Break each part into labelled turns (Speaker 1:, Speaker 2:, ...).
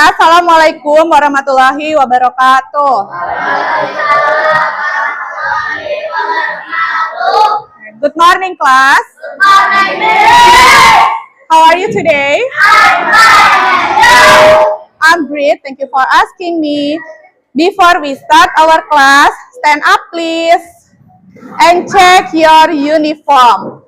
Speaker 1: Assalamualaikum warahmatullahi wabarakatuh. Good morning, class.
Speaker 2: Good morning.
Speaker 1: How are you today?
Speaker 2: I'm fine.
Speaker 1: I'm great. Thank you for asking me. Before we start our class, stand up please and check your uniform.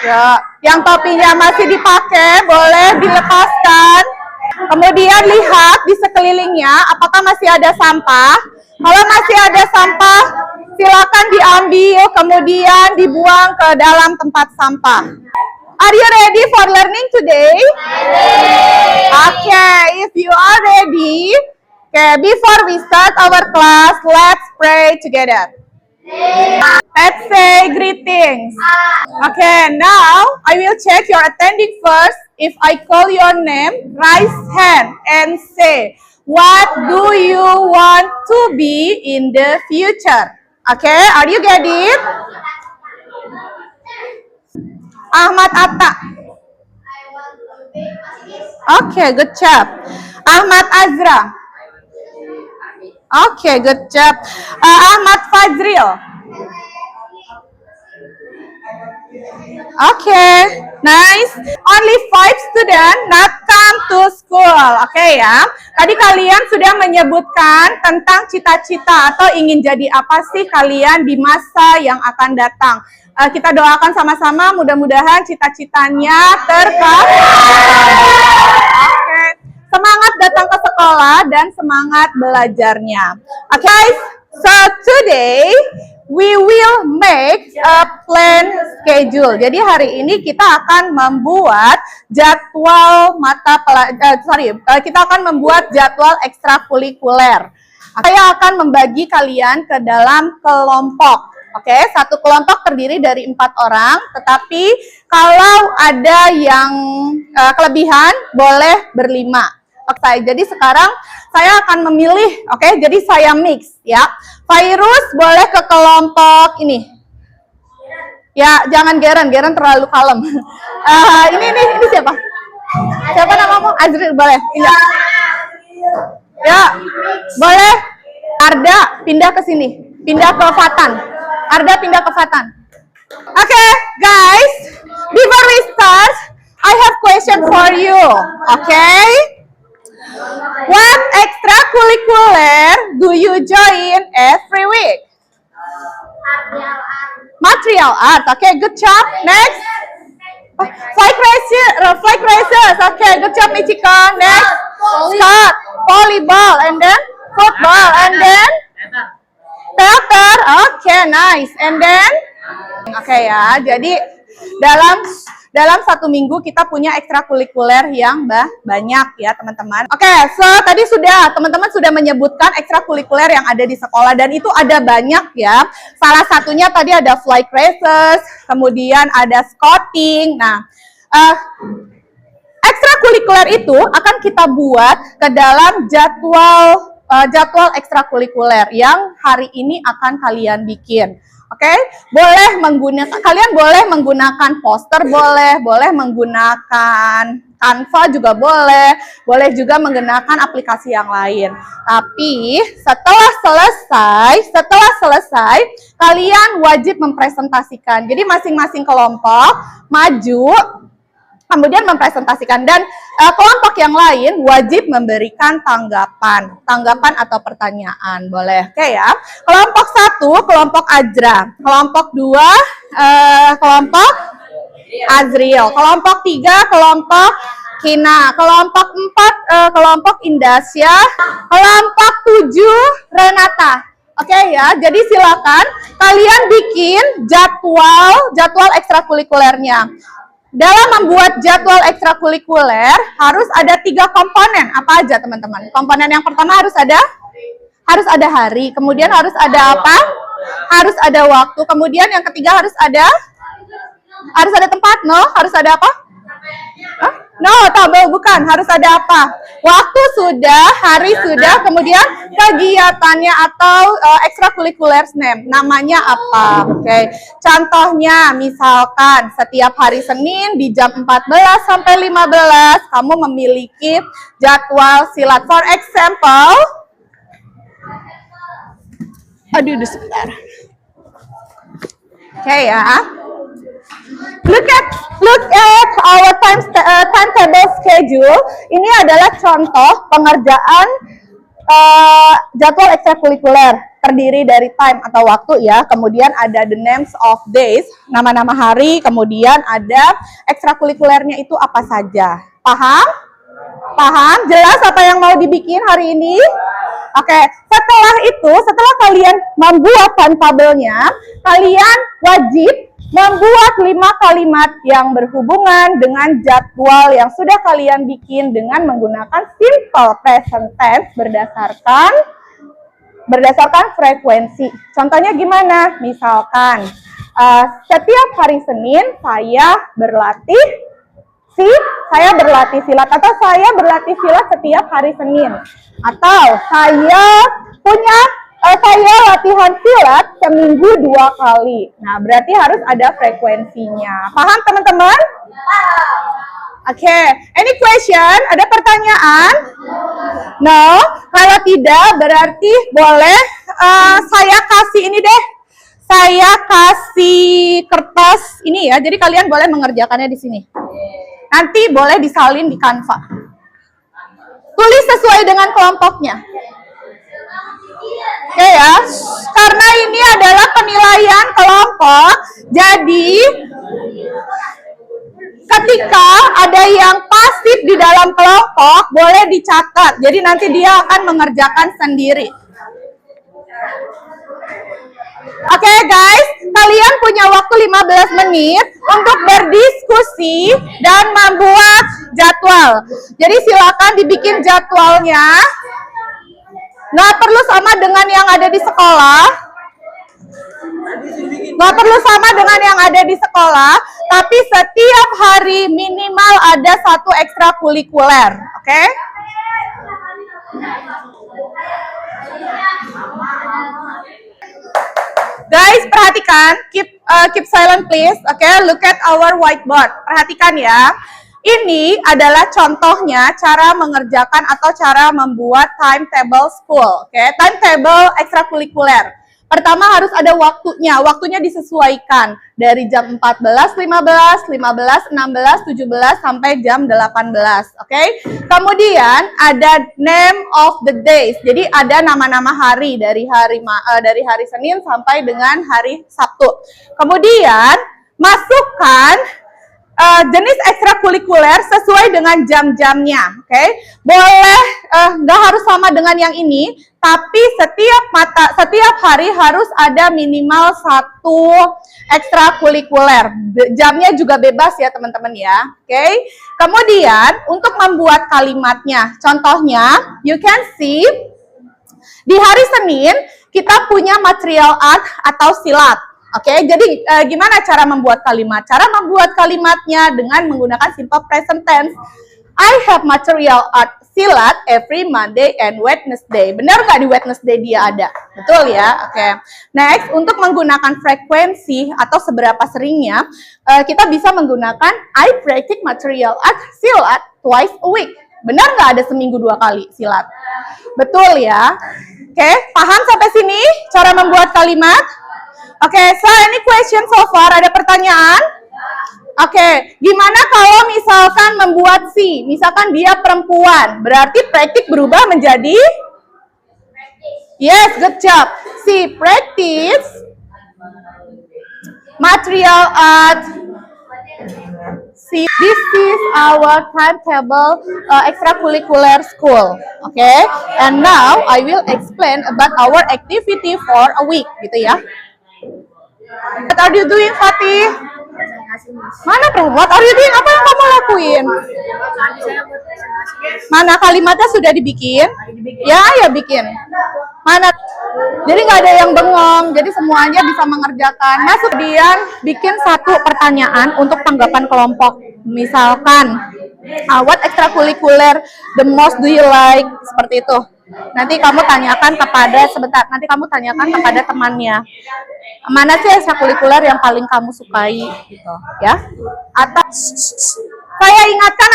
Speaker 1: Ya, yang topinya masih dipakai boleh dilepaskan. Kemudian lihat di sekelilingnya apakah masih ada sampah. Kalau masih ada sampah, silakan diambil kemudian dibuang ke dalam tempat sampah. Are you ready for learning today? Okay, if you are ready, okay, before we start our class, let's pray together. Let's say greetings. Okay, now I will check your attending first. If I call your name, raise hand and say, what do you want to be in the future? Okay, are you get it? Ahmad Atta. Okay, good job. Ahmad Azra. Okay, good job. Ahmad Fazril. Okay, nice. Only 5 students not come to school. Okay ya. Tadi kalian sudah menyebutkan tentang cita-cita atau ingin jadi apa sih kalian di masa yang akan datang. Kita doakan sama-sama, mudah-mudahan cita-citanya tercapai. Okay. Semangat datang ke sekolah dan semangat belajarnya. Okay, so today we will make a plan schedule. Jadi hari ini kita akan membuat jadwal kita akan membuat jadwal ekstrakurikuler. Saya akan membagi kalian ke dalam kelompok. Oke, satu kelompok terdiri dari 4 orang, tetapi kalau ada yang kelebihan boleh berlima. Oke, jadi sekarang saya akan memilih, oke, jadi saya mix ya. Virus boleh ke kelompok ini. Ya, jangan Geren terlalu kalem. Ini siapa? Siapa namamu? Azril, boleh pindah. Ya, boleh. Arda pindah ke sini, pindah ke Fatan. Arda pindah ke Fatan. Oke, guys, before we start, I have question for you. Okay? What extracurricular do you join every week? Material art. Okay, good job. Next. Flag racers. Okay, good job, Michiko. Next. Squat, volleyball, and then football, and then theater. Okay, nice. And then, okay ya. Jadi dalam satu minggu kita punya ekstrakurikuler yang banyak ya teman-teman. Oke, so tadi teman-teman sudah menyebutkan ekstrakurikuler yang ada di sekolah dan itu ada banyak ya. Salah satunya tadi ada flight races, kemudian ada scouting. Nah, ekstrakurikuler itu akan kita buat ke dalam jadwal ekstrakurikuler yang hari ini akan kalian bikin. Oke, kalian boleh menggunakan poster, boleh menggunakan Canva juga boleh juga menggunakan aplikasi yang lain. Tapi setelah selesai, kalian wajib mempresentasikan. Jadi masing-masing kelompok maju, kemudian mempresentasikan dan kelompok yang lain wajib memberikan tanggapan atau pertanyaan, boleh, oke ya. Kelompok 1, kelompok Azra, kelompok 2, kelompok Azril, kelompok 3, kelompok Kina, kelompok 4, kelompok Indasya, kelompok 7, Renata. Oke ya, jadi silakan kalian bikin jadwal ekstrakurikulernya. Dalam membuat jadwal ekstrakurikuler harus ada 3 komponen. Apa aja teman-teman? Komponen yang pertama harus ada hari. Kemudian harus ada apa? Harus ada waktu. Kemudian yang ketiga harus ada tempat. Harus ada apa? Hah? No, tabel bukan. Harus ada apa? Waktu sudah, hari sudah, kemudian kegiatannya atau extracurricular name. Namanya apa? Oke. Contohnya, misalkan setiap hari Senin di jam 14 sampai 15, kamu memiliki jadwal silat. For example, aduh, sebentar. Oke ya. Look at our timetable schedule. Ini adalah contoh pengerjaan jadwal ekstrakurikuler. Terdiri dari time atau waktu ya. Kemudian ada the names of days, nama-nama hari. Kemudian ada ekstrakurikulernya itu apa saja. Paham? Paham? Jelas apa yang mau dibikin hari ini? Oke, setelah kalian membuat timetable-nya, kalian wajib membuat 5 kalimat yang berhubungan dengan jadwal yang sudah kalian bikin dengan menggunakan simple present tense berdasarkan frekuensi. Contohnya gimana? Misalkan, setiap hari Senin saya berlatih silat, atau saya berlatih silat setiap hari Senin, atau saya latihan silat seminggu 2 kali. Nah, berarti harus ada frekuensinya. Paham teman-teman? Oke, any question? Ada pertanyaan? No? Kalau tidak, berarti boleh saya kasih ini deh. Saya kasih kertas ini ya, jadi kalian boleh mengerjakannya di sini. Nanti boleh disalin di Canva. Tulis sesuai dengan kelompoknya. Oke ya, karena ini adalah penilaian kelompok, jadi ketika ada yang pasif di dalam kelompok, boleh dicatat. Jadi nanti dia akan mengerjakan sendiri. Oke guys, kalian punya waktu 15 menit untuk berdiskusi dan membuat jadwal. Jadi silakan dibikin jadwalnya. Nggak perlu sama dengan yang ada di sekolah. Nggak perlu sama dengan yang ada di sekolah, tapi setiap hari minimal ada 1 ekstrakurikuler, oke? Guys, perhatikan, keep silent please, oke? Look at our whiteboard. Perhatikan ya. Ini adalah contohnya cara mengerjakan atau cara membuat timetable school, oke? Timetable ekstrakurikuler. Pertama harus ada waktunya. Waktunya disesuaikan dari jam 14, 15, 15, 16, 17 sampai jam 18, oke? Kemudian ada name of the days. Jadi ada nama-nama hari dari hari Senin sampai dengan hari Sabtu. Kemudian masukkan jenis ekstrakurikuler sesuai dengan jam-jamnya, oke? Boleh nggak harus sama dengan yang ini, tapi setiap hari harus ada minimal 1 ekstrakurikuler. Jamnya juga bebas ya teman-teman ya, oke? Kemudian untuk membuat kalimatnya, contohnya you can see di hari Senin kita punya material art atau silat. Oke, jadi gimana cara membuat kalimat? Cara membuat kalimatnya dengan menggunakan simple present tense. I have material art silat every Monday and Wednesday. Benar nggak di Wednesday dia ada? Betul ya? Oke. Next, untuk menggunakan frekuensi atau seberapa seringnya, kita bisa menggunakan I practice material art silat twice a week. Benar nggak ada seminggu 2 kali silat? Betul ya? Oke, paham sampai sini cara membuat kalimat? Oke, so any question so far? Ada pertanyaan? Oke, gimana kalau misalkan membuat si? Misalkan dia perempuan, berarti practice berubah menjadi? Yes, good job. Si practice material art. See, this is our timetable extracurricular school. Okay, and now I will explain about our activity for a week, gitu ya. What are you doing, Fatih? Mana tuh? What are you doing? Apa yang kamu lakuin? Mana kalimatnya sudah dibikin? Ya, ya bikin. Mana? Jadi nggak ada yang bengong. Jadi semuanya bisa mengerjakan. Masuk kemudian bikin 1 pertanyaan untuk tanggapan kelompok. Misalkan, What extracurricular the most do you like? Seperti itu. Nanti kamu tanyakan kepada temannya. Mana sih ekstrakurikuler yang paling kamu sukai gitu, ya? Atau saya ingatkan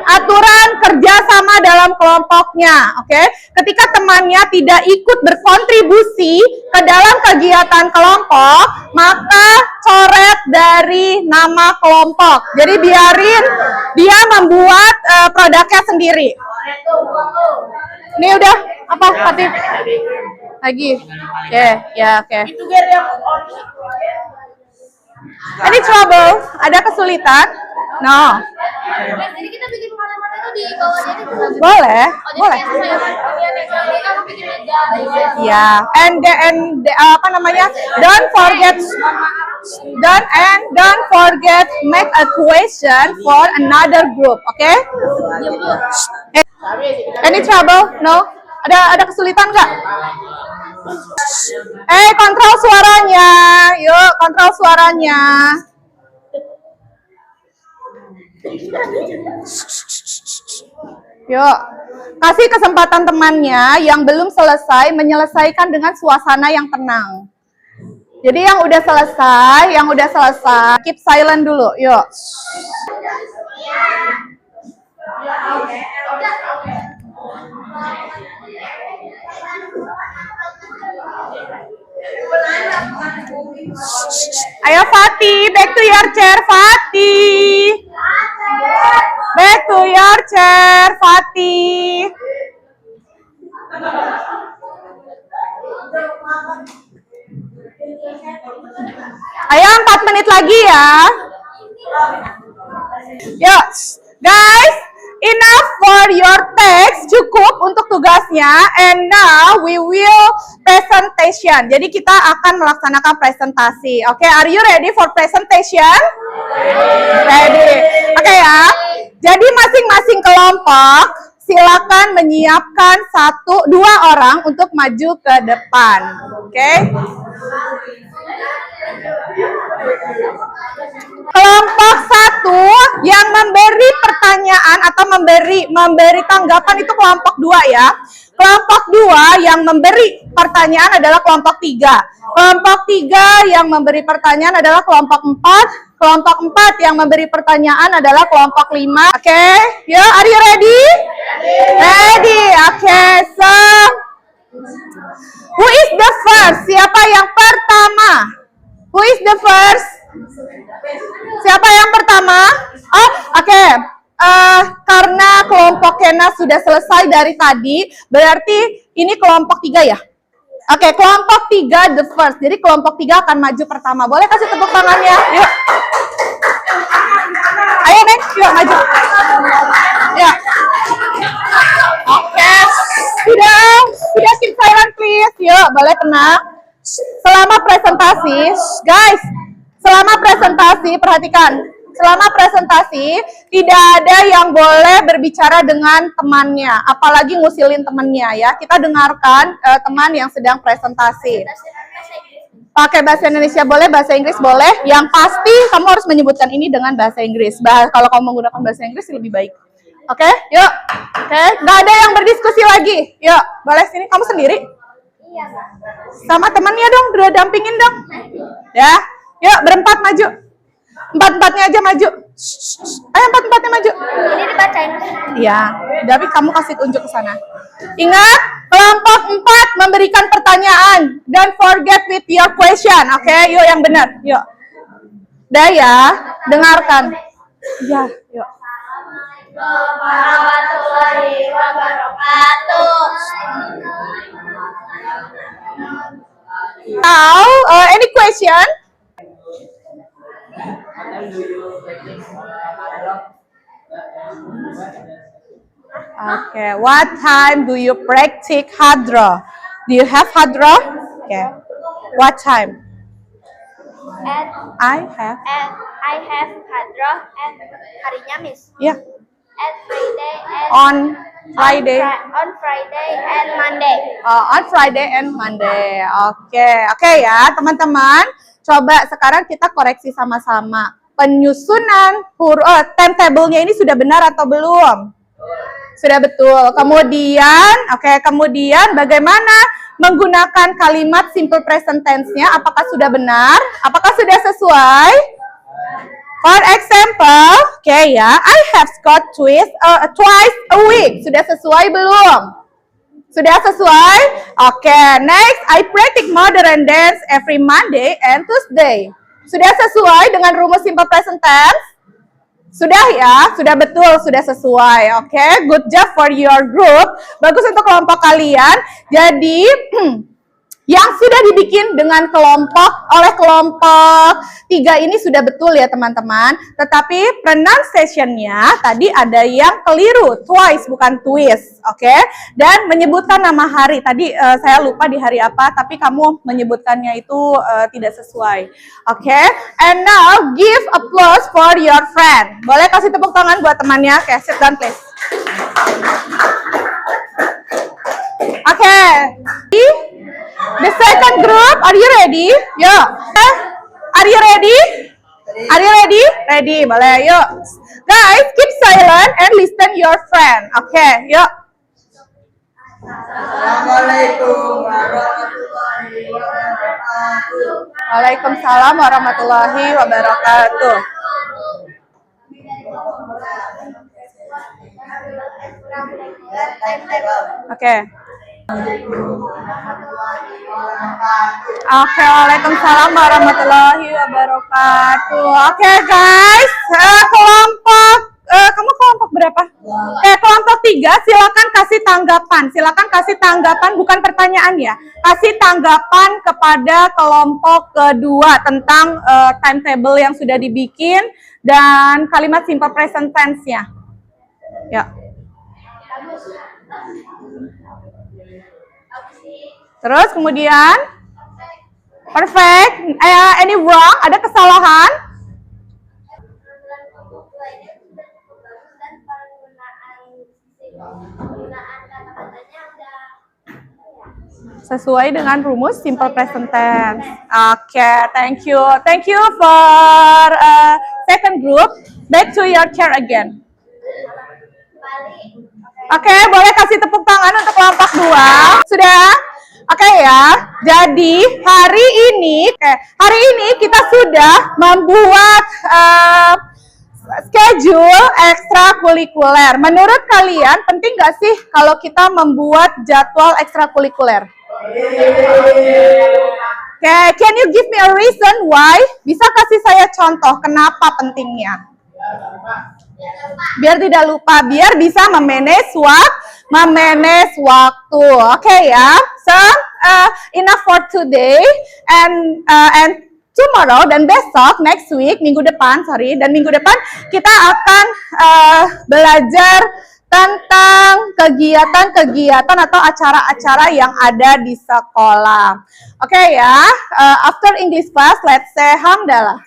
Speaker 1: aturan kerja sama dalam kelompoknya, oke? Ketika temannya tidak ikut berkontribusi ke dalam kegiatan kelompok, maka coret dari nama kelompok. Jadi biarin dia membuat produknya sendiri. Ini udah apa tadi? Lagi. Oke, ya oke. Any trouble? Ada kesulitan? No.
Speaker 2: Jadi kita bikin mana-mana itu di bawah jadi
Speaker 1: Boleh, boleh. Ya, apa namanya? Don't forget make a question for another group, okay? Any trouble? No? Ada kesulitan nggak? Kontrol suaranya. Yuk, kontrol suaranya. Yuk, kasih kesempatan temannya yang belum selesai menyelesaikan dengan suasana yang tenang. Jadi yang udah selesai, keep silent dulu. Yuk. Ayo Fatih, back to your chair, Fatih. Back to your chair, Fatih. Ayo 4 menit lagi ya. Yuk, guys, enough for your text, cukup untuk tugasnya. And now we will presentation. Jadi kita akan melaksanakan presentasi. Oke, are you ready for presentation? Ready. Oke ya. Jadi masing-masing kelompok silakan menyiapkan 1-2 orang untuk maju ke depan. Oke. Kelompok 1 yang memberi pertanyaan atau memberi tanggapan itu kelompok 2 ya. Kelompok 2 yang memberi pertanyaan adalah kelompok 3. Kelompok 3 yang memberi pertanyaan adalah kelompok 4. Kelompok 4 yang memberi pertanyaan adalah kelompok 5. Oke, ya, are you ready? Ready. Oke, so who is the first? Siapa yang pertama? Who is the first? Siapa yang pertama? Oh, oke. Karena kelompok Kena sudah selesai dari tadi, berarti ini kelompok 3 ya? Oke, kelompok 3 the first. Jadi kelompok 3 akan maju pertama. Boleh kasih tepuk tangannya? Yuk. Ayo, Nek. Yuk, maju. Ya. Oke. Sudah keep silent please. Yuk, boleh tenang. Selama presentasi, guys, selama presentasi, perhatikan. Selama presentasi, tidak ada yang boleh berbicara dengan temannya, apalagi ngusilin temannya ya. Kita dengarkan teman yang sedang presentasi. Pakai bahasa Indonesia boleh, bahasa Inggris boleh. Yang pasti kamu harus menyebutkan ini dengan bahasa Inggris. Kalau kamu menggunakan bahasa Inggris lebih baik. Oke, yuk. Oke, nggak ada yang berdiskusi lagi. Yuk, boleh sini. Kamu sendiri?
Speaker 2: Iya.
Speaker 1: Sama temannya dong, udah dampingin dong. Ya, yuk berempat maju. Empat-empatnya aja maju. Ayo empat-empatnya maju.
Speaker 2: Ini dibacain.
Speaker 1: Iya, tapi kamu kasih tunjuk ke sana. Ingat, kelompok 4 memberikan pertanyaan. Don't forget with your question. Oke, yuk yang benar. Yuk. Udah ya, dengarkan. Ya, yuk.
Speaker 2: Warahmatullahi wabarakatuh.
Speaker 1: Now, any question? Okay, what time do you practice hadroh? Do you have hadroh? Okay, what time? I have.
Speaker 2: I have hadroh and harinya Miss.
Speaker 1: Yeah,
Speaker 2: At Friday and
Speaker 1: on Friday.
Speaker 2: on Friday and Monday.
Speaker 1: On Friday and Monday. Oke ya teman-teman. Coba sekarang kita koreksi sama-sama. penyusunan timetable-nya ini sudah benar atau belum? Sudah betul. Kemudian, kemudian bagaimana menggunakan kalimat simple present tense-nya? Apakah sudah benar? Apakah sudah sesuai? For example, I have Scott twice a week. Sudah sesuai belum? Sudah sesuai? Next, I practice modern dance every Monday and Tuesday. Sudah sesuai dengan rumus simple present tense? Sudah ya, sudah betul, sudah sesuai. Good job for your group. Bagus untuk kelompok kalian. Jadi, yang sudah dibikin dengan oleh kelompok 3 ini sudah betul ya teman-teman. Tetapi pronunciation-nya tadi ada yang keliru, twice bukan twice, Dan menyebutkan nama hari. Tadi saya lupa di hari apa, tapi kamu menyebutkannya itu tidak sesuai. And now give applause for your friend. Boleh kasih tepuk tangan buat temannya. Sit down please. The second group, are you ready? Yuk. Are you ready? Are you ready? Ready, boleh. Yuk. Guys, keep silent and listen your friend. Yuk.
Speaker 3: Assalamualaikum warahmatullahi wabarakatuh.
Speaker 1: Waalaikumsalam warahmatullahi wabarakatuh. Waalaikumsalam warahmatullahi wabarakatuh. Guys, kamu kelompok berapa? Kelompok 3, silakan kasih tanggapan. Silakan kasih tanggapan, bukan pertanyaan ya. Kasih tanggapan kepada kelompok kedua tentang timetable yang sudah dibikin dan kalimat simple present tense-nya. Ya. Terus kemudian perfect. Any wrong? Ada kesalahan? Sesuai dengan rumus simple present tense. Thank you. Thank you for second group. Back to your chair again. Boleh kasih tepuk tangan untuk kelompok 2. Sudah? Ya. Jadi hari ini kita sudah membuat schedule ekstrakurikuler. Menurut kalian penting nggak sih kalau kita membuat jadwal ekstrakurikuler? Can you give me a reason why? Bisa kasih saya contoh kenapa pentingnya? Biar tidak lupa, biar bisa memanage waktu. Ya. So, enough for today and tomorrow dan besok, next week, minggu depan kita akan belajar tentang kegiatan-kegiatan atau acara-acara yang ada di sekolah. Ya. After English class, let's say hamdalah.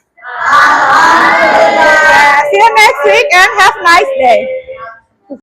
Speaker 1: See you next week and have a nice day.